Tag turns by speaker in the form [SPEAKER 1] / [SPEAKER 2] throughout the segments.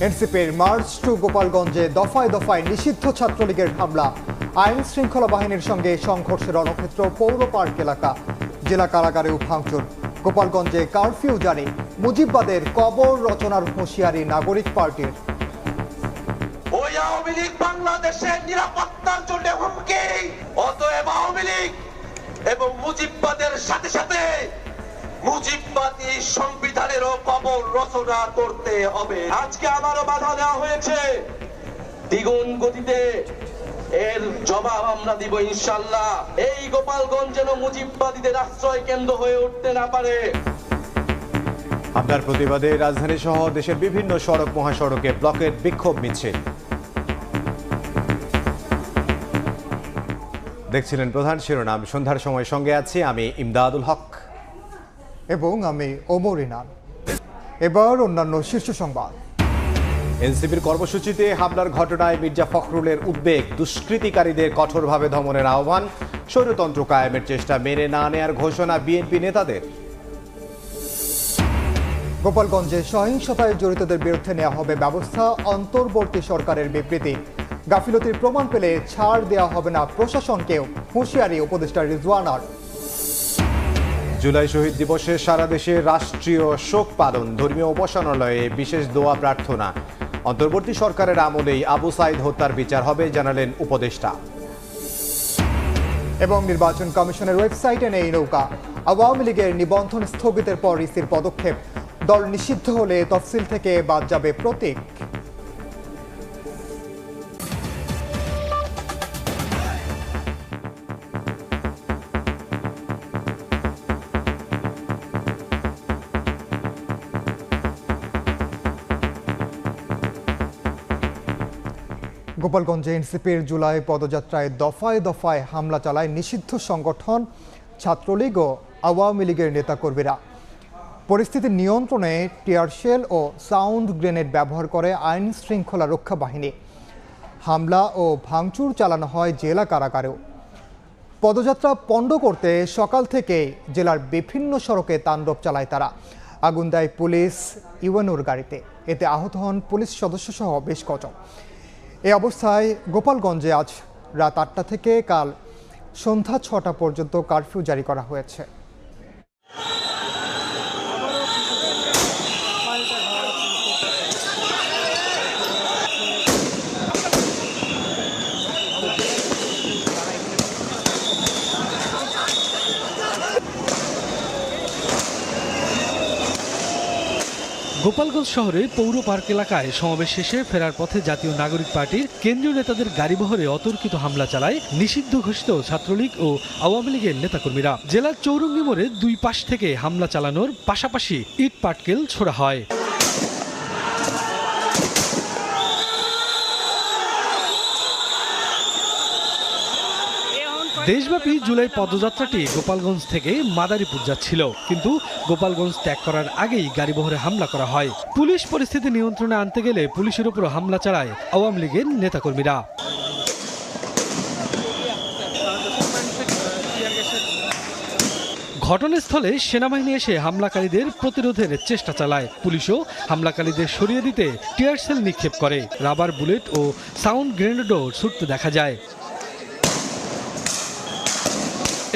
[SPEAKER 1] এনসিপির March two গোপালগঞ্জে দফায় দফায় নিষিদ্ধ ছাত্রলীগের হামলা, আইন শৃঙ্খলা বাহিনীর সঙ্গে সংঘর্ষের রণক্ষেত্র পৌর পার্ক এলাকা, জেলা কারাগারেও ভাঙচুর। গোপালগঞ্জে কারফিউ জারি, মুজিববাদের কবর রচনার হুঁশিয়ারি নাগরিক পার্টির।
[SPEAKER 2] ওই আওয়ামী লীগ বাংলাদেশের নিরাপত্তার জন্য হুমকি। অতএব আওয়ামী লীগ এবং মুজিববাদের সাথে সাথে মুজিববাদী সংবিধানেরও কবর রচনা করতে হবে। আজকে আমারও বাধা দেওয়া হয়েছে, দ্বিগুণ গতিতে এর জবাব আমরা দিব ইনশাআল্লাহ। এই গোপালগঞ্জ যেন মুজিববাদীদের আশ্রয় কেন্দ্র হয়ে উঠতে না পারে।
[SPEAKER 3] হামলার প্রতিবাদে রাজধানী সহ দেশের বিভিন্ন সড়ক মহাসড়কে ব্লকের বিক্ষোভ মিছিল। দেখছিলেন প্রধান শিরোনাম। সন্ধ্যার সময় সঙ্গে আছি আমি ইমদাদুল হক
[SPEAKER 1] এবং আমি ওমর ইনান। এবার অন্যান্য শীর্ষ সংবাদ।
[SPEAKER 3] এনসিপির কর্মসূচিতে হামলার ঘটনায় মির্জা ফখরুলের উদ্বেগ, দুষ্কৃতিকারীদের কঠোরভাবে দমনের আহ্বান, স্বৈরতন্ত্র কায়েমের চেষ্টা মেনে না নেয়ার ঘোষণা বিএনপি নেতাদের।
[SPEAKER 1] গোপালগঞ্জে সহিংসতায় জড়িতদের বিরুদ্ধে নেওয়া হবে ব্যবস্থা, অন্তর্বর্তী সরকারের বিবৃতি। গাফিলতির প্রমাণ পেলে ছাড় দেওয়া হবে না প্রশাসনকেও, হুঁশিয়ারি উপদেষ্টা রিজওয়ানার।
[SPEAKER 3] জুলাই শহীদ দিবসে সারা দেশে রাষ্ট্রীয় শোক পালন, ধর্মীয় উপাসনালয়ে বিশেষ দোয়া প্রার্থনা। অন্তর্বর্তী সরকারের আমলেই আবু সাইদ হত্যার বিচার হবে জানালেন উপদেষ্টা।
[SPEAKER 1] এবং নির্বাচন কমিশনের ওয়েবসাইটে নেই নৌকা, আওয়ামী লীগের নিবন্ধন স্থগিতের পর ইসির পদক্ষেপ। দল নিষিদ্ধ হলে তফসিল থেকে বাদ যাবে প্রতীক। গোপালগঞ্জে এনসিপির জুলাই পদযাত্রায় দফায় দফায় হামলা চালায় নিষিদ্ধ সংগঠন ছাত্রলীগ ও আওয়ামী লীগের নেতাকর্মীরা। পরিস্থিতি নিয়ন্ত্রণে টিয়ারশেল ও সাউন্ড গ্রেনেড ব্যবহার করে আইন শৃঙ্খলা রক্ষা বাহিনী। হামলা ও ভাঙচুর চালানো হয় জেলা কারাগারেও। পদযাত্রা পণ্ড করতে সকাল থেকে জেলার বিভিন্ন সড়কে তাণ্ডব চালায় তারা। আগুন দেয় পুলিশ ইউএনওর গাড়িতে, এতে আহত হন পুলিশ সদস্যসহ বেশ কজন। এই অবস্থায় গোপালগঞ্জে আজ রাত ৮টা থেকে কাল সন্ধ্যা ৬টা পর্যন্ত কারফিউ জারি করা হয়েছে।
[SPEAKER 4] গোপালগঞ্জ শহরে পৌর পার্ক এলাকায় সমাবেশ শেষে ফেরার পথে জাতীয় নাগরিক পার্টির কেন্দ্রীয় নেতাদের গাড়িবহরে অতর্কিত হামলা চালায় নিষিদ্ধ ঘোষিত ছাত্রলীগ ও আওয়ামী লীগের নেতাকর্মীরা। জেলার চৌরঙ্গি মোড়ে দুই পাশ থেকে হামলা চালানোর পাশাপাশি ইট পাটকেল ছোড়া হয়। দেশব্যাপী জুলাই পদযাত্রাটি গোপালগঞ্জ থেকে মাদারীপুর যাচ্ছিল, কিন্তু গোপালগঞ্জ ত্যাগ করার আগেই গাড়িবহরে হামলা করা হয়। পুলিশ পরিস্থিতি নিয়ন্ত্রণে আনতে গেলে পুলিশের উপর হামলা চালায় আওয়ামী লীগের নেতাকর্মীরা। ঘটনাস্থলে সেনাবাহিনী এসে হামলাকারীদের প্রতিরোধের চেষ্টা চালায়। পুলিশও হামলাকারীদের সরিয়ে দিতে টিয়ারশেল নিক্ষেপ করে, রাবার বুলেট ও সাউন্ড গ্রেনেডও ছুটতে দেখা যায়।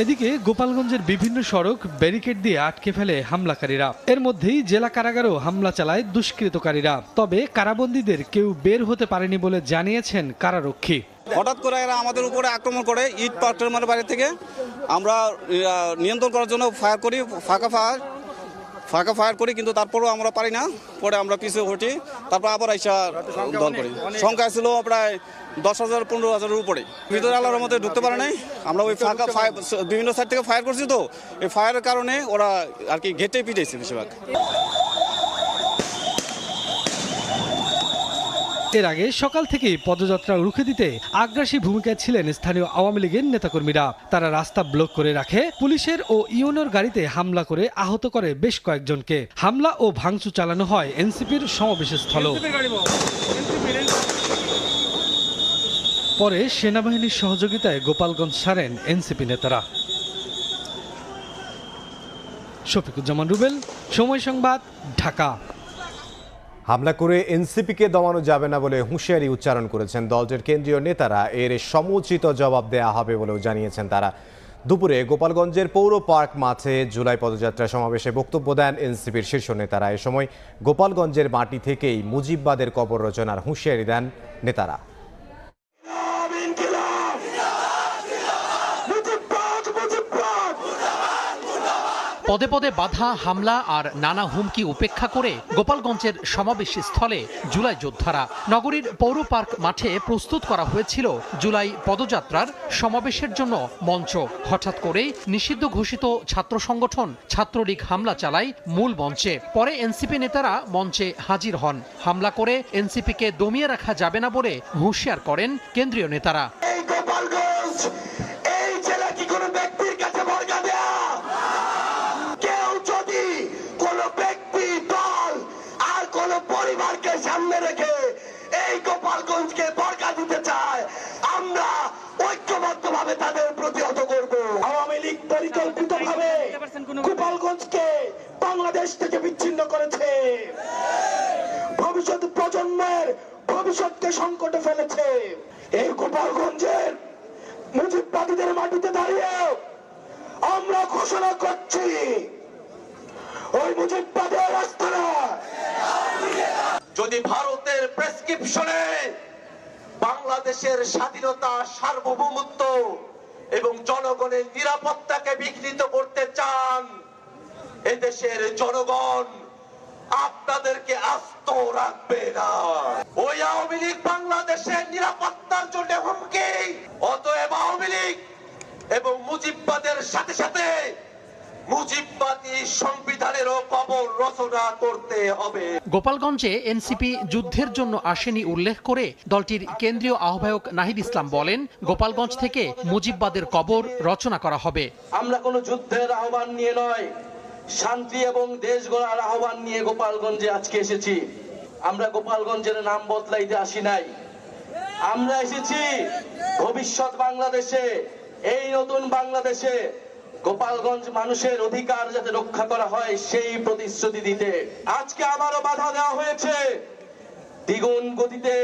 [SPEAKER 4] এদিকে গোপালগঞ্জের বিভিন্ন সড়ক ব্যারিকেড দিয়ে আটকে ফেলে হামলাকারীরা। এর মধ্যেই জেলা কারাগারেও হামলা চালায় দুষ্কৃতকারীরা। তবে কারাবন্দীদের কেউ বের হতে পারেনি বলে জানিয়েছেন কারারক্ষী।
[SPEAKER 5] হঠাৎ করে এরা আমাদের উপরে আক্রমণ করে, ইট পাটকেল মারে বাইরে থেকে। আমরা নিয়ন্ত্রণ করার জন্য ফায়ার করি, ফাঁকা ফায়ার করি, কিন্তু তারপরেও আমরা পারি না। পরে আমরা পিছিয়ে হটি, তারপর আবার আইসা দল করি। সংখ্যা ছিল প্রায় 10,000-15,000-এর উপরে। ভিতরে আল্লাহর মধ্যে ঢুকতে পারে নাই। আমরা ওই ফাঁকা বিভিন্ন সাইড থেকে ফায়ার করছি, তো এই ফায়ারের কারণে ওরা আর কি গেটে পিটাইছে বেশিরভাগ।
[SPEAKER 4] এর আগে সকাল থেকেই পদযাত্রা রুখে দিতে আগ্রাসী ভূমিকায় ছিলেন স্থানীয় আওয়ামী লীগের নেতাকর্মীরা। তারা রাস্তা ব্লক করে রাখে, পুলিশের ও ইউএনওর গাড়িতে হামলা করে আহত করে বেশ কয়েকজনকে। হামলা ও ভাঙচুর চালানো হয় এনসিপির সমাবেশের স্থল। পরে সেনাবাহিনীর সহযোগিতায় গোপালগঞ্জ ছাড়েন এনসিপি নেতারা। শফিকুজ্জামান রুবেল, সময় সংবাদ, ঢাকা।
[SPEAKER 3] হামলা করে এনসিপিকে দমানো যাবে না বলে হুঁশিয়ারি উচ্চারণ করেছেন দলটির কেন্দ্রীয় নেতারা। এর সমুচিত জবাব দেয়া হবে বলেও জানিয়েছেন তারা। দুপুরে গোপালগঞ্জের পৌর পার্ক মাঠে জুলাই পদযাত্রা সমাবেশে বক্তব্য দেন এনসিপির শীর্ষ নেতারা। এ সময় গোপালগঞ্জের মাটি থেকেই মুজিববাদের কবর রচনার হুঁশিয়ারি দেন নেতারা।
[SPEAKER 6] পদে পদে বাধা, হামলা আর নানা হুমকি উপেক্ষা করে গোপালগঞ্জের সমাবেশ স্থলে জুলাই যোদ্ধারা। নগরীর পৌর পার্ক মাঠে প্রস্তুত করা হয়েছিল জুলাই পদযাত্রার সমাবেশের জন্য মঞ্চ। হঠাৎ করেই নিষিদ্ধ ঘোষিত ছাত্র সংগঠন ছাত্রলীগ হামলা চালায় মূল মঞ্চে। পরে এনসিপি নেতারা মঞ্চে হাজির হন। হামলা করে এনসিপিকে দমিয়ে রাখা যাবে না বলে হুঁশিয়ার করেন কেন্দ্রীয় নেতারা।
[SPEAKER 2] পরিবারকে সামনে রেখে এই গোপালগঞ্জকে বরকা দিতে চায়, আমরা ঐক্যবদ্ধভাবে তাদের প্রতিহত করব। আওয়ামী লীগ পরিকল্পিতভাবে গোপালগঞ্জকে বাংলাদেশ থেকে বিচ্ছিন্ন করেছে, ভবিষ্যৎ প্রজন্মের ভবিষ্যৎকে সংকটে ফেলেছে। এই গোপালগঞ্জের মুজিববাদীদের মাটিতে দাঁড়িয়ে আমরা ঘোষণা করছি, ওই মুজিববাদের রাস্তাটা যদি ভারতের প্রেসক্রিপশনে বাংলাদেশের স্বাধীনতা, সার্বভৌমত্ব এবং জনগণের নিরাপত্তাকে বিঘ্নিত করতে চান, এদেশের জনগণ আপনাদেরকে আস্ত রাখবে না। ওই আওয়ামী লীগ বাংলাদেশের নিরাপত্তার জন্য হুমকি। অতএব আওয়ামী লীগ এবং মুজিববাদের সাথে সাথে মুজিববাদী সংবিধানেরও কবর রচনা করতে হবে।
[SPEAKER 6] গোপালগঞ্জে এনসিপি যুদ্ধের জন্য আসেনি উল্লেখ করে দলটির কেন্দ্রীয় আহ্বায়ক নাহিদ ইসলাম বলেন, গোপালগঞ্জ থেকে মুজিববাদের কবর রচনা করা হবে।
[SPEAKER 7] আমরা কোনো যুদ্ধের আহ্বান নিয়ে নয়, শান্তি এবং দেশ গড়ার আহ্বান নিয়ে গোপালগঞ্জে আজকে এসেছি। আমরা গোপালগঞ্জের নাম বদলাইতে আসি নাই, আমরা এসেছি ভবিষ্যৎ বাংলাদেশে, এই নতুন বাংলাদেশে গোপালগঞ্জ মানুষের অধিকার যাতে রক্ষা করা হয় সেই প্রতিশ্রুতি দিতে। আজকে আবারও বাধা দেওয়া হয়েছে, দ্বিগুণ গতিতে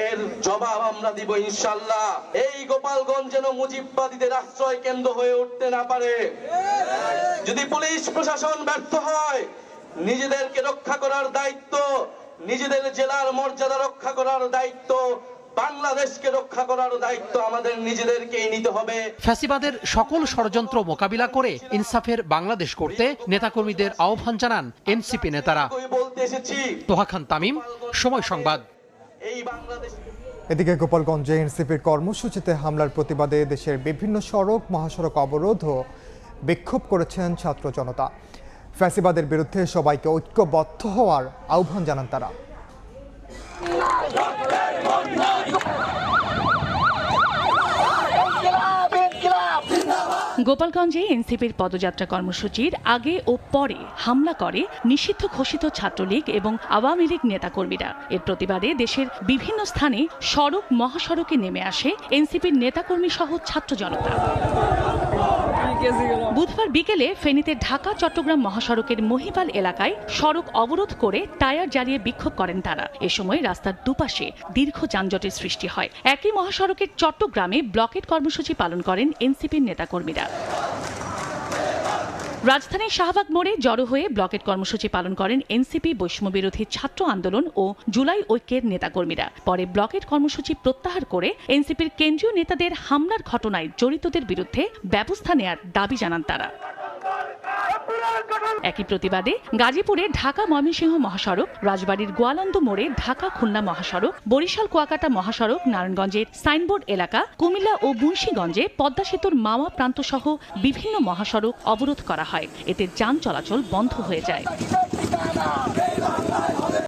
[SPEAKER 7] এর জবাব আমরা দিব ইনশাআল্লাহ। এই গোপালগঞ্জ যেন মুজিববাদীদের আশ্রয় কেন্দ্র হয়ে উঠতে না পারে। যদি পুলিশ প্রশাসন ব্যর্থ হয়, নিজেদেরকে রক্ষা করার দায়িত্ব, নিজেদের জেলার মর্যাদা রক্ষা করার দায়িত্ব, বাংলাদেশকে রক্ষা করার দায়িত্ব আমাদের নিজেদেরকেই নিতে হবে।
[SPEAKER 6] ফ্যাসিবাদের সকল ষড়যন্ত্র মোকাবিলা করে ইনসাফের বাংলাদেশ করতে নেতাকর্মীদের আহ্বান জানান এনসিপি নেতারা।
[SPEAKER 7] বলতে এসেছি
[SPEAKER 6] তোহা খান তামিম, সময় সংবাদ।
[SPEAKER 7] এই বাংলাদেশ।
[SPEAKER 1] এদিকে গোপালগঞ্জে এনসিপির কর্মসূচিতে হামলার প্রতিবাদে দেশের বিভিন্ন সড়ক, মহাসড়ক অবরোধ ও বিক্ষোভ করেছেন ছাত্র জনতা। ফ্যাসিবাদের বিরুদ্ধে সবাইকে ঐক্যবদ্ধ হওয়ার আহ্বান জানান তারা।
[SPEAKER 8] গোপালগঞ্জে এনসিপির পদযাত্রা কর্মসূচির আগে ও পরে হামলা করে নিষিদ্ধ ঘোষিত ছাত্রলীগ এবং আওয়ামী লীগ নেতাকর্মীরা। এর প্রতিবাদে দেশের বিভিন্ন স্থানে সড়ক, মহাসড়কে নেমে আসে এনসিপির নেতাকর্মী সহ ছাত্র জনতা। বুধবার বিকেলে ফেনীতে ঢাকা চট্টগ্রাম মহাসড়কের মহিপাল এলাকায় সড়ক অবরোধ করে টায়ার জ্বালিয়ে বিক্ষোভ করেন তারা। এ সময় রাস্তার দুপাশে দীর্ঘ যানজটের সৃষ্টি হয়। একই মহাসড়কের চট্টগ্রামে ব্লকেট কর্মসূচি পালন করেন এনসিপির নেতাকর্মীরা। রাজধানীর শাহবাগ মোড়ে জড়ো হয়ে ব্লকেট কর্মসূচি পালন করেন এনসিপি, বৈষম্য বিরোধী ছাত্র আন্দোলন ও জুলাই ঐক্যের নেতাকর্মীরা। পরে ব্লকেট কর্মসূচি প্রত্যাহার করে এনসিপির কেন্দ্রীয় নেতাদের হামলার ঘটনায় জড়িতদের বিরুদ্ধে ব্যবস্থা নেয়ার দাবি জানান তারা। একই প্রতিবাদে গাজীপুরে ঢাকা ময়মনসিংহ মহাসড়ক, রাজবাড়ীর গোয়ালন্দ মোড়ে ঢাকা খুলনা মহাসড়ক, বরিশাল কুয়াকাটা মহাসড়ক, নারায়ণগঞ্জের সাইনবোর্ড এলাকা, কুমিল্লা ও মুন্সিগঞ্জে পদ্মা সেতুর মাওয়া প্রান্ত সহ বিভিন্ন মহাসড়ক অবরোধ করা হয়। এতে যান চলাচল বন্ধ হয়ে যায়।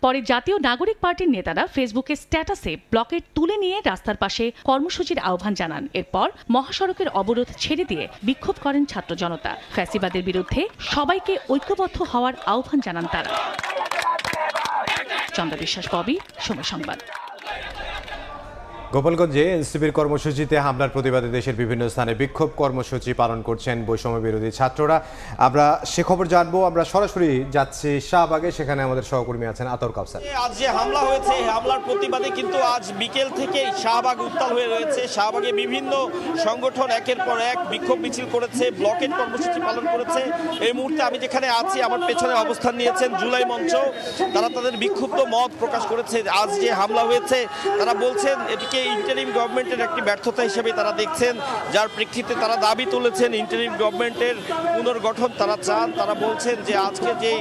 [SPEAKER 8] পরে জাতীয় নাগরিক পার্টির নেতারা ফেসবুকে স্ট্যাটাসে ব্লকেট তুলে নিয়ে রাস্তার পাশে কর্মসূচির আহ্বান জানান। এরপর মহাসড়কের অবরোধ ছেড়ে দিয়ে বিক্ষোভ করেন ছাত্র জনতা। ফ্যাসিবাদের বিরুদ্ধে সবাইকে ঐক্যবদ্ধ হওয়ার আহ্বান জানান তারা। চন্দ্র বিশ্বাস, ববি, সময় সংবাদ।
[SPEAKER 3] গোপালগঞ্জে এনসিপির কর্মসূচিতে হামলার প্রতিবাদে দেশের বিভিন্ন স্থানে বিক্ষোভ কর্মসূচি পালন করছেন বৈষম্য বিরোধী ছাত্ররা। আমরা সে খবর জানবো, আমরা সরাসরি যাচ্ছি শাহবাগে, সেখানে আমাদের সহকর্মী আছেন আতর কাউসার।
[SPEAKER 9] আজ যে হামলা হয়েছে এই হামলার প্রতিবাদে কিন্তু আজ বিকেল থেকেই শাহবাগ উত্তাল হয়ে রয়েছে। শাহবাগে বিভিন্ন সংগঠন একের পর এক বিক্ষোভ মিছিল করেছে, ব্লকেট কর্মসূচি পালন করেছে। এই মুহূর্তে আমি যেখানে আছি আমার পেছনে অবস্থান নিয়েছেন জুলাই মঞ্চ। তারা তাদের বিক্ষুব্ধ মত প্রকাশ করেছে। আজ যে হামলা হয়েছে তারা বলছেন এটিকে ইন্টারিম গভর্নমেন্টের একটি ব্যর্থতা হিসেবে তারা দেখছেন, যার প্রেক্ষিতে তারা দাবি তুলেছেন ইন্টারিম গভর্নমেন্টের পুনর্গঠন তারা চান। তারা বলছেন যে আজকে যে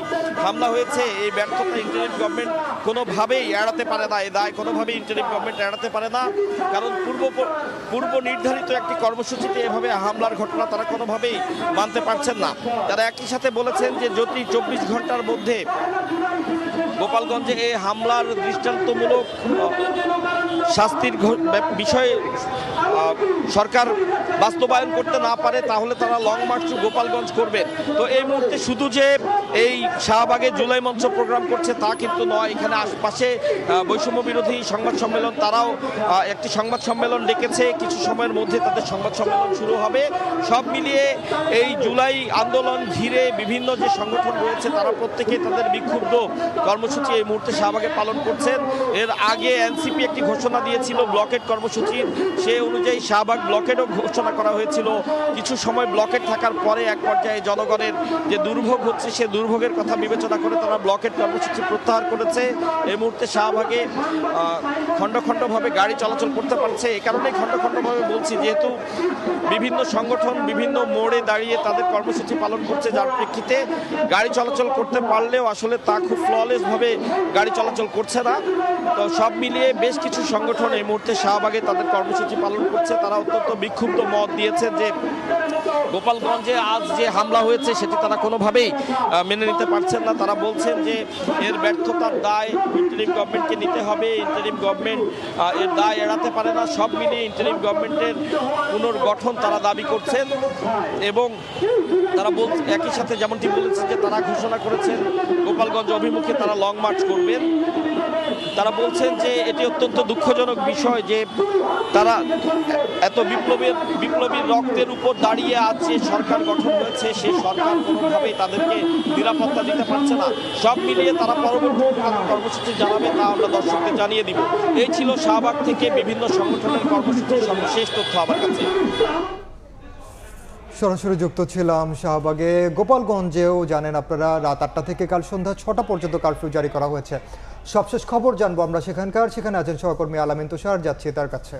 [SPEAKER 9] হামলা হয়েছে এই ব্যর্থতা ইন্টারিম গভর্নমেন্ট কোনোভাবেই এড়াতে পারে না, এই দায় কোনোভাবেই ইন্টারিম গভর্নমেন্ট এড়াতে পারে না, কারণ পূর্ব নির্ধারিত একটি কর্মসূচিতে এভাবে হামলার ঘটনা তারা কোনোভাবেই মানতে পারছেন না। তারা একই সাথে বলেছেন যে যদি 24 ঘন্টার মধ্যে গোপালগঞ্জে এই হামলার দৃষ্টান্তমূলক শাস্তির বিষয়ে সরকার বাস্তবায়ন করতে না পারে তাহলে তারা লং মার্চ টু গোপালগঞ্জ করবে। তো এই মুহূর্তে শুধু যে এই শাহবাগে জুলাই মঞ্চ প্রোগ্রাম করছে তা কিন্তু নয়, এখানে আশপাশে বৈষম্য বিরোধী সংবাদ সম্মেলন, তারাও একটি সংবাদ সম্মেলন ডেকেছে। কিছু সময়ের মধ্যে তাদের সংবাদ সম্মেলন শুরু হবে। সব মিলিয়ে এই জুলাই আন্দোলন ঘিরে বিভিন্ন যে সংগঠন রয়েছে তারা প্রত্যেকে তাদের বিক্ষুব্ধ কর্মসূচি এই মুহূর্তে শাহবাগে পালন করছেন। এর আগে এনসিপি একটি ঘোষণা দিয়েছিল ব্লকেট কর্মসূচির, সে অনুযায়ী শাহবাগ ব্লকেটও ঘোষণা করা হয়েছিল। কিছু সময় ব্লকেট থাকার পরে এক পর্যায়ে জনগণের যে দুর্ভোগ হচ্ছে সে দুর্ভোগের কথা বিবেচনা করে তারা ব্লকেট কর্মসূচি প্রত্যাহার করেছে। এই মুহূর্তে শাহবাগে খণ্ড খণ্ডভাবে গাড়ি চলাচল করতে পারছে। এ কারণেই খণ্ড খণ্ডভাবে বলছি, যেহেতু বিভিন্ন সংগঠন বিভিন্ন মোড়ে দাঁড়িয়ে তাদের কর্মসূচি পালন করছে, যার প্রেক্ষিতে গাড়ি চলাচল করতে পারলেও আসলে তা খুব ফ্ললেসভাবে গাড়ি চলাচল করছে না। তো সব মিলিয়ে বেশ কিছু সংগঠন এই মুহূর্তে শাহবাগে তাদের কর্মসূচি পালন করছে। তারা অত্যন্ত বিক্ষুব্ধ মত দিয়েছেন যে গোপালগঞ্জে আজ যে হামলা হয়েছে সেটি তারা কোনোভাবেই মেনে নিতে পারছেন না। তারা বলছেন যে এর ব্যর্থতার দায় ইন্টারিম গভর্নমেন্টকে নিতে হবে, ইন্টারিম গভর্নমেন্ট এর দায় এড়াতে পারে না। সব মিলিয়ে ইন্টারিম গভর্নমেন্টের পুনর্গঠন তারা দাবি করছেন এবং তারা একই সাথে যেমনটি বলেছে যে তারা ঘোষণা করেছেন গোপালগঞ্জ অভিমুখে তারা লং মার্চ করবেন। তারা বলছেন যে এটি অত্যন্ত দুঃখজনক বিষয় যে তারা এত বিপ্লবীর রক্তের উপর দাঁড়িয়ে আজ যে সরকার গঠন হয়েছে সেই সরকার কোনোভাবেই তাদেরকে নিরাপত্তা দিতে পারছে না। সব মিলিয়ে তারা পরবর্তী কর্মসূচি জানাবে, তা আমরা দর্শকদের জানিয়ে দিব। এই ছিল শাহবাগ থেকে বিভিন্ন সংগঠনের কর্মসূচির সর্বশেষ তথ্য আমার কাছে।
[SPEAKER 1] সরাসরি যুক্ত ছিলাম শাহবাগে। গোপালগঞ্জেও জানেন আপনারা রাত 8টা থেকে কাল সন্ধ্যা 6টা পর্যন্ত কারফিউ জারি করা হয়েছে। সবশেষ খবর জানবো আমরা সেখানে আছেন সহকর্মী আলামিন তুষার, যাচ্ছি তার কাছে।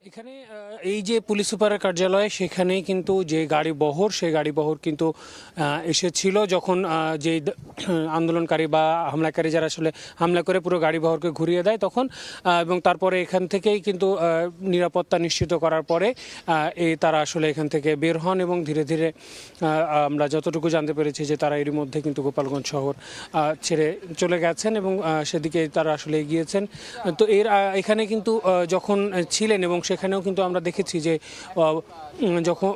[SPEAKER 10] এখানে এই যে পুলিশ সুপারের কার্যালয় সেখানে কিন্তু যে গাড়িবহর সেই গাড়িবহর কিন্তু এসেছিল যখন যে আন্দোলনকারী বা হামলাকারী যারা আসলে হামলা করে পুরো গাড়িবহরকে ঘুরিয়ে দেয় তখন, এবং তারপরে এখান থেকেই কিন্তু নিরাপত্তা নিশ্চিত করার পরে তারা আসলে এখান থেকে বের হন এবং ধীরে ধীরে আমরা যতটুকু জানতে পেরেছি যে তারা এরই মধ্যে কিন্তু গোপালগঞ্জ শহর ছেড়ে চলে গেছেন এবং সেদিকে তারা আসলে এগিয়েছেন। তো এখানে কিন্তু যখন ছিলেন এবং সেখানেও কিন্তু আমরা দেখেছি যে যখন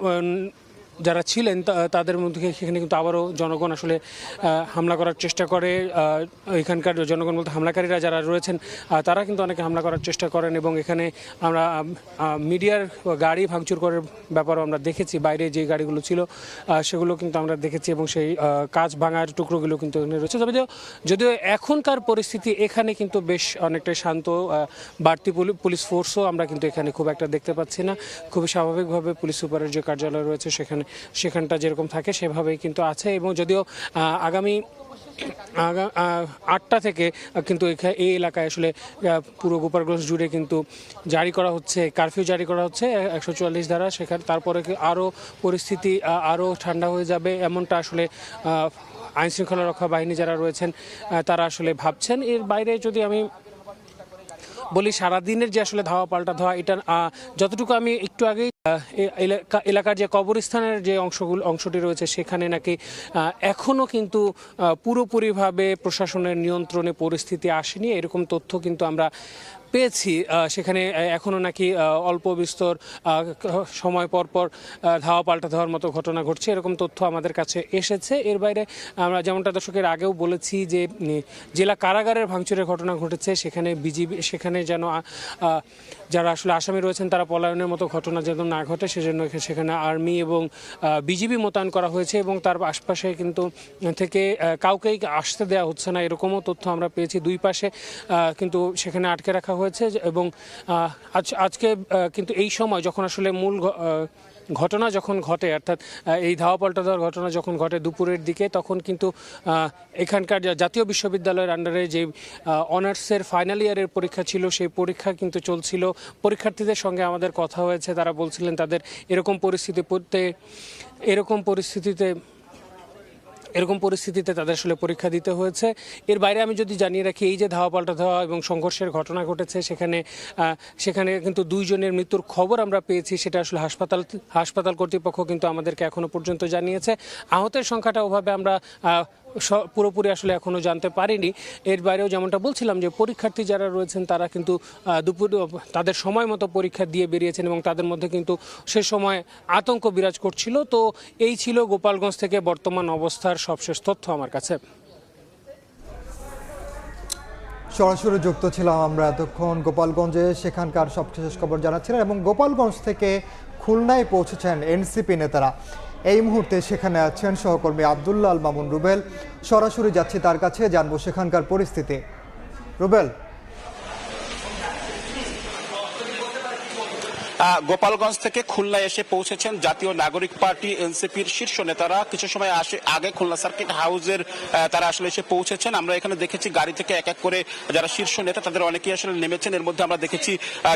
[SPEAKER 10] যারা ছিলেন তাদের মধ্যে সেখানে কিন্তু আবারও জনগণ আসলে হামলা করার চেষ্টা করে। এখানকার জনগণ বলতে হামলাকারীরা যারা রয়েছেন তারা কিন্তু অনেকে হামলা করার চেষ্টা করেন এবং এখানে আমরা মিডিয়ার গাড়ি ভাঙচুর করার ব্যাপারও আমরা দেখেছি। বাইরে যে গাড়িগুলো ছিল সেগুলো কিন্তু আমরা দেখেছি এবং সেই কাঁচ ভাঙার টুকরোগুলো কিন্তু এখানে রয়েছে। তবে যদিও এখনকার পরিস্থিতি এখানে কিন্তু বেশ অনেকটাই শান্ত, বাড়তি পুলিশ ফোর্সও আমরা কিন্তু এখানে খুব একটা দেখতে পাচ্ছি না। খুবই স্বাভাবিকভাবে পুলিশ সুপারের যে কার্যালয় রয়েছে সেখানটা যেরকম থাকে সেভাবেই কিন্তু আছে এবং যদিও আগামী 8টা থেকে কিন্তু এই এলাকায় আসলে পুরো গোপালগঞ্জ জুড়ে কিন্তু জারি করা হচ্ছে, কারফিউ জারি করা হচ্ছে 144 ধারা। সেখানে তারপরে আরও পরিস্থিতি আরও ঠান্ডা হয়ে যাবে এমনটা আসলে আইনশৃঙ্খলা রক্ষা বাহিনী যারা রয়েছেন তারা আসলে ভাবছেন। এর বাইরে যদি আমি বলি সারাদিনের যে আসলে ধাওয়া পাল্টা ধাওয়া, এটা যতটুকু আমি একটু আগেই এলাকার যে কবরস্থানের যে অংশটি রয়েছে সেখানে নাকি এখনও কিন্তু পুরোপুরিভাবে প্রশাসনের নিয়ন্ত্রণে পরিস্থিতি আসেনি, এরকম তথ্য কিন্তু আমরা পেয়েছি সেখানে এখনও নাকি অল্প বিস্তর সময় পর পর ধাওয়া পাল্টা দেওয়ার মতো ঘটনা ঘটছে, এরকম তথ্য আমাদের কাছে এসেছে। এর বাইরে আমরা যেমনটা দর্শকের আগেও বলেছি যে জেলা কারাগারের ভাঙচুরের ঘটনা ঘটেছে, সেখানে বিজিবি সেখানে যেন যারা আসলে আসামি রয়েছেন তারা পলায়নের মতো ঘটনা যেন না ঘটে সেজন্য সেখানে আর্মি এবং বিজিবি মোতায়েন করা হয়েছে এবং তার আশপাশে কিন্তু থেকে কাউকেই আসতে দেওয়া হচ্ছে না, এরকমও তথ্য আমরা পেয়েছি। দুই পাশে কিন্তু সেখানে আটকে রাখা হয়েছে এবং আজকে কিন্তু এই সময় যখন আসলে মূল ঘটনা যখন ঘটে, অর্থাৎ এই ধাওয়া পাল্টা দেওয়ার ঘটনা যখন ঘটে দুপুরের দিকে, তখন কিন্তু এখানকার জাতীয় বিশ্ববিদ্যালয়ের আন্ডারে যে অনার্সের ফাইনাল ইয়ারের পরীক্ষা ছিল সেই পরীক্ষা কিন্তু চলছিল। পরীক্ষার্থীদের সঙ্গে আমাদের কথা হয়েছে, তারা বলছিলেন তাদের এরকম পরিস্থিতিতে তাদের আসলে পরীক্ষা দিতে হয়েছে। এর বাইরে আমি যদি জানিয়ে রাখি, এই যে ধাওয়া পাল্টা দেওয়া এবং সংঘর্ষের ঘটনা ঘটেছে সেখানে কিন্তু 2 জনের মৃত্যুর খবর আমরা পেয়েছি, সেটা আসলে হাসপাতাল কর্তৃপক্ষ কিন্তু আমাদেরকে এখনো পর্যন্ত জানিয়েছে। আহতের সংখ্যাটা ওভাবে আমরা পুরোপুরি আসলে এখনো জানতে পারিনি। এর বাইরেও যেমনটা বলছিলাম যে পরীক্ষার্থী যারা রয়েছেন তারা কিন্তু তাদের সময় মতো পরীক্ষা দিয়ে বেরিয়েছেন এবং তাদের মধ্যে কিন্তু সে সময় আতঙ্ক বিরাজ করছিল। তো এই ছিল গোপালগঞ্জ থেকে বর্তমান অবস্থার সবশেষ তথ্য আমার কাছে।
[SPEAKER 1] সরাসরি যুক্ত ছিলাম আমরা এতক্ষণ গোপালগঞ্জে, সেখানকার সবশেষ খবর জানাচ্ছিলেন এবং গোপালগঞ্জ থেকে খুলনায় পৌঁছেছেন এনসিপি নেতারা। এই মুহূর্তে সেখানে আছেন সহকর্মী আব্দুল্লাহ আল মামুন রুবেল। সরাসরি যাচ্ছি তার কাছে, জানবো সেখানকার পরিস্থিতি। রুবেল,
[SPEAKER 11] গোপালগঞ্জ থেকে খুলনায় এসে পৌঁছেছেন জাতীয় নাগরিক পার্টি এনসিপির শীর্ষ নেতারা। কিছু সময় আগে খুলনা সার্কিট হাউসের তারা আসলে এসে পৌঁছেছেন। আমরা এখানে দেখেছি গাড়ি থেকে এক এক করে যারা শীর্ষ নেতা তাদের অনেকেই আসলে নেমেছেন। এর মধ্যে আমরা দেখেছি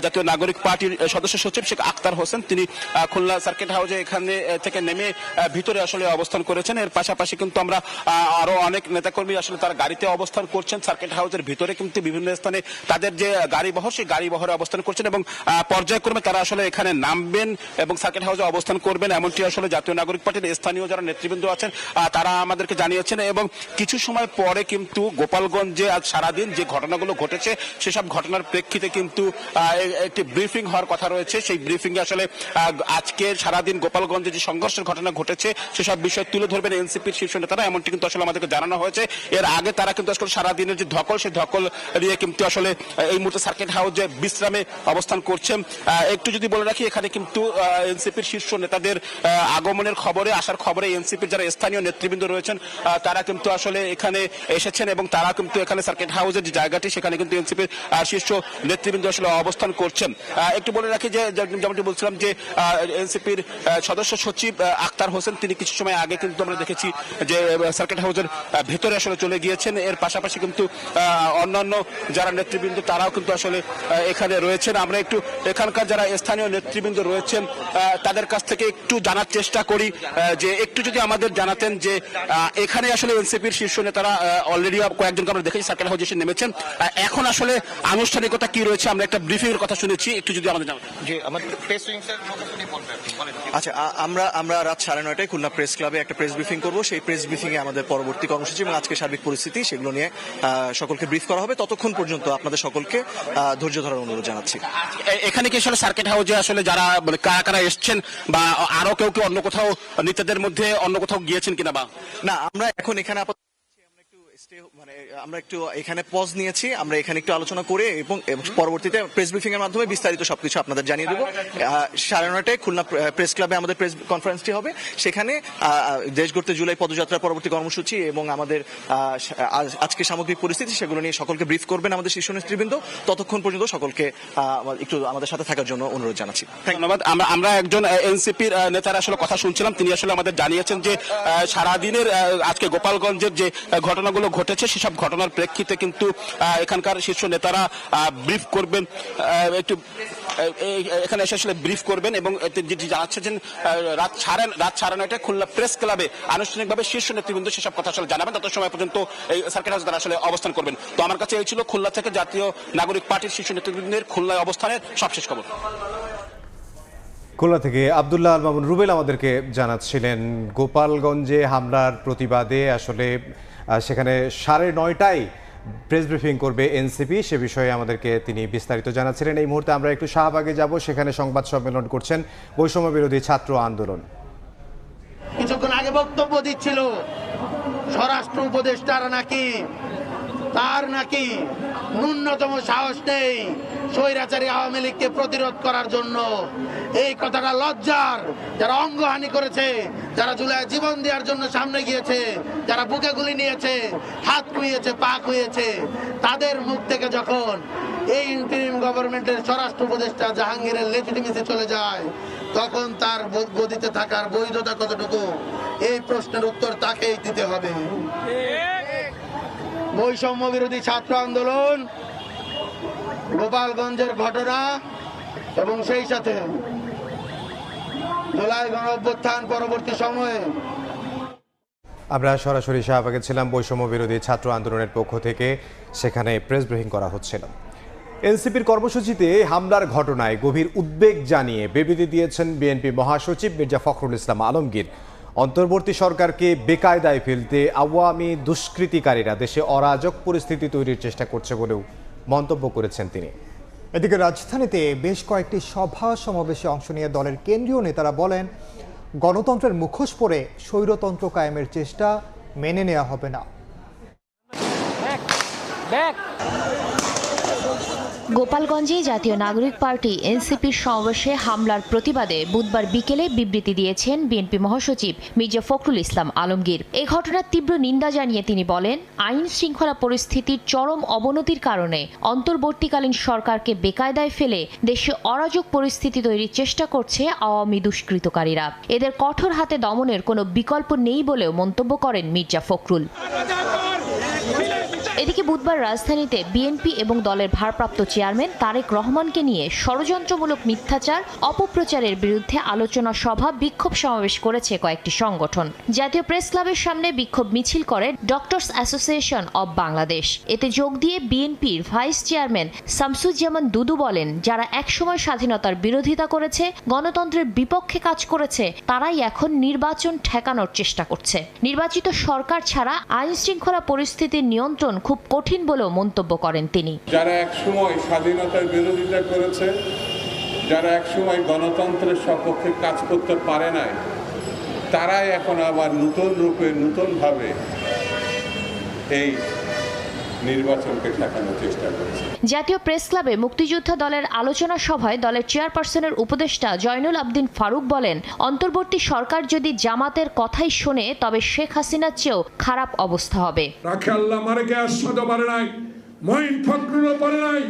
[SPEAKER 11] জাতীয় নাগরিক পার্টির সদস্য সচিব শেখ আক্তার হোসেন, তিনি খুলনা সার্কিট হাউসে এখানে থেকে নেমে ভিতরে আসলে অবস্থান করেছেন। এর পাশাপাশি কিন্তু আমরা আরো অনেক নেতাকর্মী আসলে তারা গাড়িতে অবস্থান করছেন। সার্কিট হাউসের ভিতরে কিন্তু বিভিন্ন স্থানে তাদের যে গাড়িবহর সেই গাড়িবহরে অবস্থান করছেন এবং পর্যায়ক্রমে তারা আসলে এখানে নামবেন এবং সার্কিট হাউসে অবস্থান করবেন, এমনটি আসলে জাতীয় নাগরিক পার্টির স্থানীয় যারা নেতৃবৃন্দ আছেন তারা আমাদেরকে জানিয়েছেন। এবং কিছু সময় পরে কিন্তু গোপালগঞ্জে আজ সারাদিন যে ঘটনাগুলো ঘটেছে সেসব ঘটনার প্রেক্ষিতে কিন্তু একটি ব্রিফিং হওয়ার কথা রয়েছে। সেই ব্রিফিং এ আসলে আজকে সারাদিন গোপালগঞ্জে যে সংঘর্ষের ঘটনা ঘটেছে সেসব বিষয় তুলে ধরবেন এনসিপির শীর্ষ নেতারা, এমনটি কিন্তু আসলে আমাদেরকে জানানো হয়েছে। এর আগে তারা কিন্তু আসলে সারাদিনের যে ধকল সেই ধকল নিয়ে কিন্তু আসলে এই মুহূর্তে সার্কিট হাউসে বিশ্রামে অবস্থান করছেন। একটু যদি বলে রাখি, এখানে কিন্তু এনসিপির শীর্ষ নেতাদের আগমনের খবরে আসার খবরে এনসিপির যারা স্থানীয় নেতৃবৃন্দ রয়েছেন তারা কিন্তু আসলে এখানে এসেছেন এবং তারা কিন্তু এখানে সার্কিট হাউসের যে জায়গাটি সেখানে কিন্তু এনসিপির শীর্ষ নেতৃবৃন্দ আসলে অবস্থান করছেন। একটু বলে রাখি যে যেমনটি বলছিলাম যে এনসিপির সদস্য সচিব আক্তার হোসেন তিনি কিছু সময় আগে কিন্তু আমরা দেখেছি যে সার্কিট হাউসের ভেতরে আসলে চলে গিয়েছেন। এর পাশাপাশি কিন্তু অন্যান্য যারা নেতৃবৃন্দ তারাও কিন্তু আসলে এখানে রয়েছেন। আমরা একটু এখানকার যারা স্থানীয় নেতৃবৃন্দ রয়েছেন তাদের কাছ থেকে একটু জানার চেষ্টা করি যে একটু যদি আমাদের জানাতেন যে এখানে আসলে এনসিপির শীর্ষ নেতারা অলরেডি কয়েকজনকে আমরা দেখেছি সার্কিট হাউসে নেমেছেন, এখন আসলে আনুষ্ঠানিকতা কি রয়েছে? আমরা একটা ব্রিফিং এর কথা শুনেছি, একটু যদি আমাদের জানাতেন।
[SPEAKER 12] জি, আমাদের প্রেস উইং স্যার। আচ্ছা, আমরা রাত 9:30টায় খুলনা প্রেস ক্লাবে একটা প্রেস ব্রিফিং করব। সেই প্রেস ব্রিফিং এ আমাদের পরবর্তী কর্মসূচি এবং আজকে সার্বিক পরিস্থিতি সেগুলো নিয়ে সকলকে ব্রিফ করা হবে। ততক্ষণ পর্যন্ত আপনাদের সকলকে ধৈর্য ধরার অনুরোধ জানাচ্ছি।
[SPEAKER 11] এখানে কি আসলে সার্কিট হাউসে আসলে যারা কারা কারা এসছেন বা আরো কেউ অন্য কোথাও নেতাদের মধ্যে অন্য কোথাও গিয়েছেন কিনা? বা
[SPEAKER 12] না, আমরা এখন এখানে আমরা একটু এখানে পজ নিয়েছি, আমরা এখানে একটু আলোচনা করে এবং পরবর্তীতে প্রেস ব্রিফিং এর মাধ্যমে বিস্তারিত সবকিছু আপনাদের জানিয়ে দেবো। 9:30টায় খুলনা প্রেস ক্লাবে আমাদের প্রেস কনফারেন্সটি হবে। সেখানে দেশ গড়তে জুলাই পদযাত্রার পরবর্তী কর্মসূচি এবং আমাদের আজকে সামগ্রিক পরিস্থিতি সেগুলো নিয়ে সকলকে ব্রিফ করবেন আমাদের শীর্ষ নেতৃবৃন্দ। ততক্ষণ পর্যন্ত সকলকে একটু আমাদের সাথে থাকার জন্য অনুরোধ জানাচ্ছি।
[SPEAKER 11] ধন্যবাদ। আমরা একজন এনসিপির নেতার আসলে কথা শুনছিলাম, তিনি আসলে আমাদের জানিয়েছেন যে সারাদিনের আজকে গোপালগঞ্জের যে ঘটনাগুলো ঘটেছে সেসব ঘটনার প্রেক্ষিতে কিন্তু এখানকার শীর্ষ নেতারা ব্রিফ করবেন, একটু এখানে এসে আসলে ব্রিফ করবেন এবং যেটি জানাচ্ছেন রাত 9:30টায় খুলনা প্রেস ক্লাবে আনুষ্ঠানিকভাবে শীর্ষ নেতৃবৃন্দ সেসব কথা আসলে জানাবেন। তত সময় পর্যন্ত এই সার্কিট হাউসে তারা আসলে অবস্থান করবেন। তো আমার কাছে এই ছিল খুলনা থেকে জাতীয় নাগরিক পার্টির শীর্ষ নেতৃবৃন্দের খুলনায় অবস্থানের সবশেষ খবর।
[SPEAKER 3] খুলনা থেকে আব্দুল্লাহ আল মামুন রুবেল আমাদেরকে জানাচ্ছিলেন গোপালগঞ্জে হামলার প্রতিবাদে আসলে সেখানে 9:30টায় প্রেস ব্রিফিং করবে এনসিপি, সে বিষয়ে আমাদেরকে তিনি বিস্তারিত জানাচ্ছিলেন। এই মুহূর্তে আমরা একটু শাহবাগে যাব, সেখানে সংবাদ সম্মেলন করছেন বৈষম্য বিরোধী ছাত্র আন্দোলন।
[SPEAKER 7] কিছুক্ষণ আগে বক্তব্য দিচ্ছিল স্বরাষ্ট্র উপদেষ্টার নাকি তার নাকি ন্যূনতম সাহস নেই স্বৈরাচারী আওয়ামী লীগকে প্রতিরোধ করার জন্য। এই কথাটা লজ্জার। যারা অঙ্গহানি করেছে, যারা জুলাই জীবন দেওয়ার জন্য সামনে গিয়েছে, যারা বুকে গুলি নিয়েছে, হাত খুইয়েছে, পা খুইয়েছে, তাদের মুখ থেকে যখন এই ইন্টারিম গভর্নমেন্টের স্বরাষ্ট্র উপদেষ্টা জাহাঙ্গীরের লেজিটিমেসি চলে যায়, তখন তার গদিতে থাকার বৈধতা কতটুকু, এই প্রশ্নের উত্তর তাকেই দিতে হবে। বৈষম্য বিরোধী ছাত্র আন্দোলন, গোপালগঞ্জের ঘটনা এবং সেই সাথে জুলাই গণঅভ্যুত্থান পরবর্তী সময়ে
[SPEAKER 3] আমরা সরাসরি শাহবাগে ছিলাম বৈষম্য বিরোধী ছাত্র আন্দোলনের পক্ষ থেকে, সেখানে প্রেস ব্রিফিং করা হচ্ছিল। এনসিপির কর্মসূচিতে হামলার ঘটনায় গভীর উদ্বেগ জানিয়ে বিবৃতি দিয়েছেন বিএনপি মহাসচিব মির্জা ফখরুল ইসলাম আলমগীর। অন্তর্বর্তী সরকারকে বেকায়দায় ফেলতে আওয়ামী দুষ্কৃতিকারীরা দেশে অরাজক পরিস্থিতি তৈরির চেষ্টা করছে বলেও মন্তব্য করেছেন তিনি।
[SPEAKER 1] এদিকে রাজধানীতে বেশ কয়েকটি সভা সমাবেশে অংশ নিয়ে দলের কেন্দ্রীয় নেতারা বলেন, গণতন্ত্রের মুখোশ পরে স্বৈরতন্ত্র কায়েমের চেষ্টা মেনে নেওয়া হবে না।
[SPEAKER 13] গোপালগঞ্জে জাতীয় নাগরিক পার্টি এনসিপির সমাবেশে হামলার প্রতিবাদে বুধবার বিকেলে বিবৃতি দিয়েছেন বিএনপি মহাসচিব মির্জা ফখরুল ইসলাম আলমগীর। এই ঘটনার তীব্র নিন্দা জানিয়ে তিনি বলেন, আইন শৃঙ্খলা পরিস্থিতির চরম অবনতির কারণে অন্তর্বর্তীকালীন সরকারকে বেকায়দায় ফেলে দেশে অরাজক পরিস্থিতি তৈরির চেষ্টা করছে আওয়ামী দুষ্কৃতকারীরা। এদের কঠোর হাতে দমনের কোনো বিকল্প নেই বলেও মন্তব্য করেন মির্জা ফখরুল। এদিকে বুধবার রাজধানীতে বিএনপি এবং দলের ভারপ্রাপ্ত চেয়ারম্যান তারেক রহমানকে নিয়ে ষড়যন্ত্রমূলক মিথ্যাচার অপপ্রচারের বিরুদ্ধে আলোচনা সভা বিক্ষোভ সমাবেশ করেছে কয়েকটি সংগঠন। জাতীয় প্রেস ক্লাবের সামনে বিক্ষোভ মিছিল করে ডক্টরস অ্যাসোসিয়েশন অব বাংলাদেশ। এতে যোগ দিয়ে বিএনপির ভাইস চেয়ারম্যান শামসুজ্জামান দুদু বলেন, যারা একসময় স্বাধীনতার বিরোধিতা করেছে, গণতন্ত্রের বিপক্ষে কাজ করেছে, তারাই এখন নির্বাচন ঠেকানোর চেষ্টা করছে। নির্বাচিত সরকার ছাড়া আইন শৃঙ্খলা পরিস্থিতির নিয়ন্ত্রণ খুব কঠিন বলেও মন্তব্য করেন তিনি।
[SPEAKER 14] যারা একসময় স্বাধীনতার বিরোধিতা করেছে, যারা একসময় গণতন্ত্রের সপক্ষে কাজ করতে পারে নাই, তারাই এখন আবার নতুন রূপে নতুনভাবে এই নির্বাচনকে ঠেকানোর চেষ্টা করছে।
[SPEAKER 13] জাতীয় প্রেস ক্লাবে মুক্তিযোদ্ধা দলের আলোচনা সভায় দলের চেয়ারপারসনের উপদেষ্টা জয়নুল আবদিন ফারুক বলেন, অন্তর্বর্তী সরকার যদি জামাতের কথাই শোনে তবে শেখ হাসিনার চেয়েও খারাপ অবস্থা হবে।
[SPEAKER 14] রাখে আল্লাহ মারেকে আসাদও পারে নাই, মঈন ফখরুলও পারে নাই,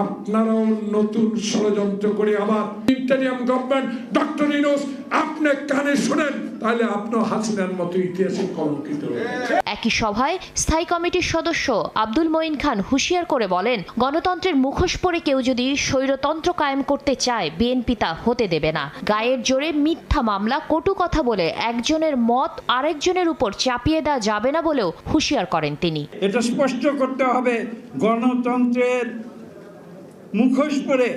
[SPEAKER 14] আপনারাও নতুন ষড়যন্ত্র করে আবার ইন্টারিম গভর্নমেন্ট ডক্টর ইউনূস আপনি কানে শুনেন, তাহলে আপনিও হাসিনার মতো ইতিহাসে কলঙ্কিত হবেন।
[SPEAKER 13] একই সভায় স্থায়ী কমিটির সদস্য আব্দুল মঈন খান হুঁশিয়ার করে বলেন, গণতন্ত্রের মুখোশ পরে কেউ যদি স্বৈরতন্ত্র কায়েম করতে চায়, বিএনপি তা হতে দেবে না। গায়ের জোরে মিথ্যা মামলা, কটু কথা বলে একজনের মত আরেকজনের উপর চাপিয়ে দেওয়া যাবে না বলেও হুঁশিয়ার করেন তিনি।
[SPEAKER 15] এটা স্পষ্ট করতে হবে, গণতন্ত্রের মুখোশ পরে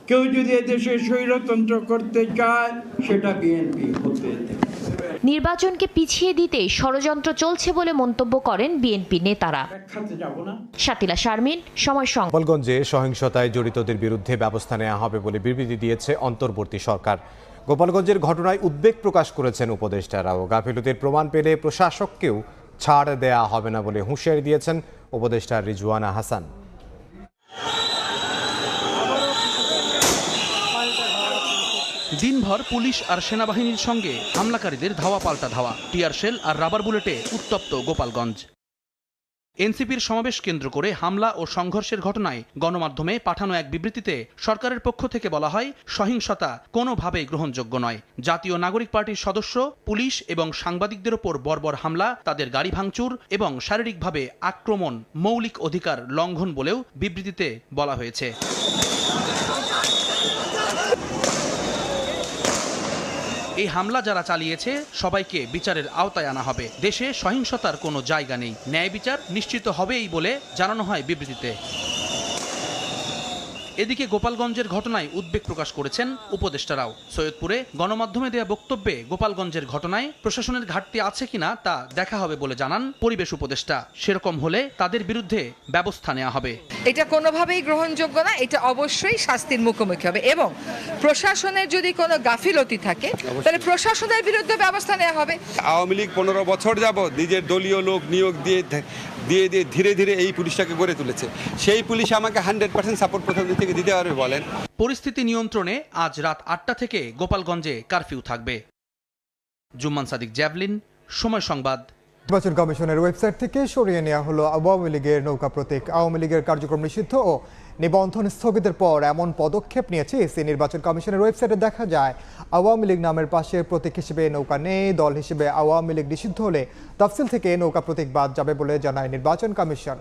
[SPEAKER 15] কেউ যদি এদেশে স্বৈরতন্ত্র করতে চায়, সেটা বিএনপি হতে দেবে।
[SPEAKER 13] নির্বাচনকে পিছিয়ে দিতে ষড়যন্ত্র চলছে বলে মন্তব্য করেন বিএনপি নেতারা। শাতিলা শারমিন, সময় সংবাদ।
[SPEAKER 3] গোপালগঞ্জে সহিংসতায় জড়িতদের বিরুদ্ধে ব্যবস্থা নেওয়া হবে বলে বিবৃতি দিয়েছে অন্তর্বর্তী সরকার। গোপালগঞ্জের ঘটনায় উদ্বেগ প্রকাশ করেছেন উপদেষ্টারাও। গাফিলতির প্রমাণ পেলে প্রশাসককেও ছাড় দেয়া হবে না বলে হুঁশিয়ারি দিয়েছেন উপদেষ্টা রিজওয়ানা হাসান।
[SPEAKER 6] দিনভর পুলিশ আর সেনাবাহিনীর সঙ্গে হামলাকারীদের ধাওয়া পাল্টা ধাওয়া, টিয়ার শেল আর রাবার বুলেটে উত্তপ্ত গোপালগঞ্জ। এনসিপির সমাবেশ কেন্দ্র করে হামলা ও সংঘর্ষের ঘটনায় গণমাধ্যমে পাঠানো এক বিবৃতিতে সরকারের পক্ষ থেকে বলা হয়, সহিংসতা কোনোভাবেই গ্রহণযোগ্য নয়। জাতীয় নাগরিক পার্টির সদস্য, পুলিশ এবং সাংবাদিকদের ওপর বর্বর হামলা, তাদের গাড়ি ভাঙচুর এবং শারীরিকভাবে আক্রমণ মৌলিক অধিকার লঙ্ঘন বলেও বিবৃতিতে বলা হয়েছে। এই হামলা যারা চালিয়েছে সবাইকে বিচারের আওতায় আনা হবে। দেশে সহিংসতার কোনো জায়গা নেই, ন্যায় বিচার নিশ্চিত হবেই বলে জানানো হয় বিবৃতিতে। এদিকে গোপালগঞ্জের ঘটনায় উদ্বেগ প্রকাশ করেছেন উপদেষ্টারাও। সৈয়দপুরে গণমাধ্যমে দেয়া বক্তব্যে গোপালগঞ্জের ঘটনায় প্রশাসনের ঘাটতি আছে কিনা তা দেখা হবে বলে জানান পরিবেশ উপদেষ্টা। সেরকম হলে তাদের বিরুদ্ধে ব্যবস্থা নেওয়া হবে।
[SPEAKER 16] এটা কোনোভাবেই গ্রহণযোগ্য না, এটা অবশ্যই শাস্তির মুখোমুখি হবে এবং প্রশাসনের যদি কোনো গাফিলতি থাকে তাহলে প্রশাসনের বিরুদ্ধে ব্যবস্থা নেওয়া হবে।
[SPEAKER 17] আওয়ামী লীগ 15 বছর যাবত নিজের দলীয় লোক নিয়োগ দিয়ে ধীরে ধীরে এই পুলিশটাকে গড়ে তুলেছে। সেই পুলিশ আমাকে 100% সাপোর্ট প্রথম দিক থেকে দিতে পারবে বলেন?
[SPEAKER 6] পরিস্থিতি নিয়ন্ত্রণে আজ রাত 8টা থেকে গোপালগঞ্জে কারফিউ থাকবে। জুম্মান সাদিক, জ্যাভলিন, সময় সংবাদ।
[SPEAKER 1] নির্বাচন কমিশনের ওয়েবসাইট থেকে সরিয়ে নেওয়া হলো আওয়ামী লীগের নৌকা প্রতীক। আওয়ামী লীগের কার্যক্রম নিষিদ্ধ ও নিবন্ধন স্থগিতের পর এমন পদক্ষেপ নিয়েছে ইসি। নির্বাচন কমিশনের ওয়েবসাইটে দেখা যায় আওয়ামী লীগ নামের পাশে প্রতীক হিসেবে নৌকা নেই। দল হিসেবে আওয়ামী লীগ নিষিদ্ধ হলে তফসিল থেকে নৌকা প্রতীক বাদ যাবে বলে জানায় নির্বাচন কমিশন।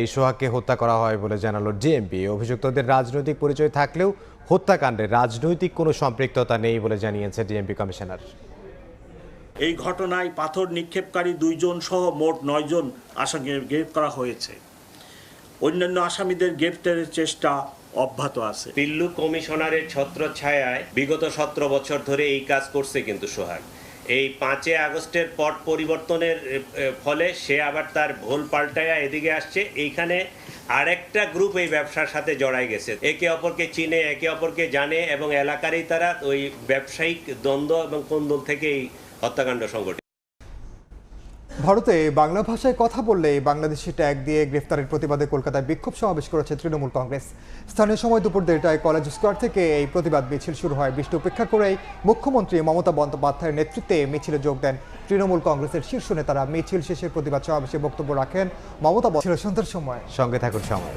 [SPEAKER 3] এই সোহাগকে হত্যা করা হয় বলে জানালো ডিএমপি। অভিযুক্তদের রাজনৈতিক পরিচয় থাকলেও হত্যাকাণ্ডে রাজনৈতিক কোনো সম্পৃক্ততা নেই বলে জানিয়েছে ডিএমপি কমিশনার।
[SPEAKER 18] এই ঘটনায় পাথর নিক্ষেপকারী 2 জন সহ মোট 9 জন আসামিকে গ্রেপ্তার করা হয়েছে। অন্যান্য আসামিদের গ্রেপ্তারের চেষ্টা অব্যাহত আছে।
[SPEAKER 19] পিল্লু কমিশনারের ছত্রছায়ায় বিগত 17 বছর ধরে এই কাজ করছে কিন্তু সোহাগ। এই 5 আগস্টের পট পরিবর্তনের ফলে সে আবার তার ভুল পাল্টায়া এদিকে আসছে। এইখানে আরেকটা গ্রুপ এই ব্যবসার সাথে জড়াই গেছে, একে অপরকে চিনে, একে অপরকে জানে এবং এলাকারই তারা ওই ব্যবসায়িক দ্বন্দ্ব এবং কোন্দল থেকেই হত্যাকাণ্ড সংঘটিত।
[SPEAKER 1] ভারতে বাংলা ভাষায় কথা বললে বাংলাদেশি ট্যাগ দিয়ে গ্রেফতারের প্রতিবাদে কলকাতায় বিক্ষোভ সমাবেশ করেছে তৃণমূল কংগ্রেস। স্থানীয় সময় দুপুর 1:30টায় কলেজ স্কোয়ার থেকে এই প্রতিবাদ মিছিল শুরু হয়। বৃষ্টি উপেক্ষা করেই মুখ্যমন্ত্রী মমতা বন্দ্যোপাধ্যায়ের নেতৃত্বে মিছিলে যোগ দেন তৃণমূল কংগ্রেসের শীর্ষ নেতারা। মিছিল শেষে প্রতিবাদ সমাবেশে বক্তব্য রাখেন মমতা। সন্ধ্যার সময়
[SPEAKER 3] সঙ্গে থাকুন সময়।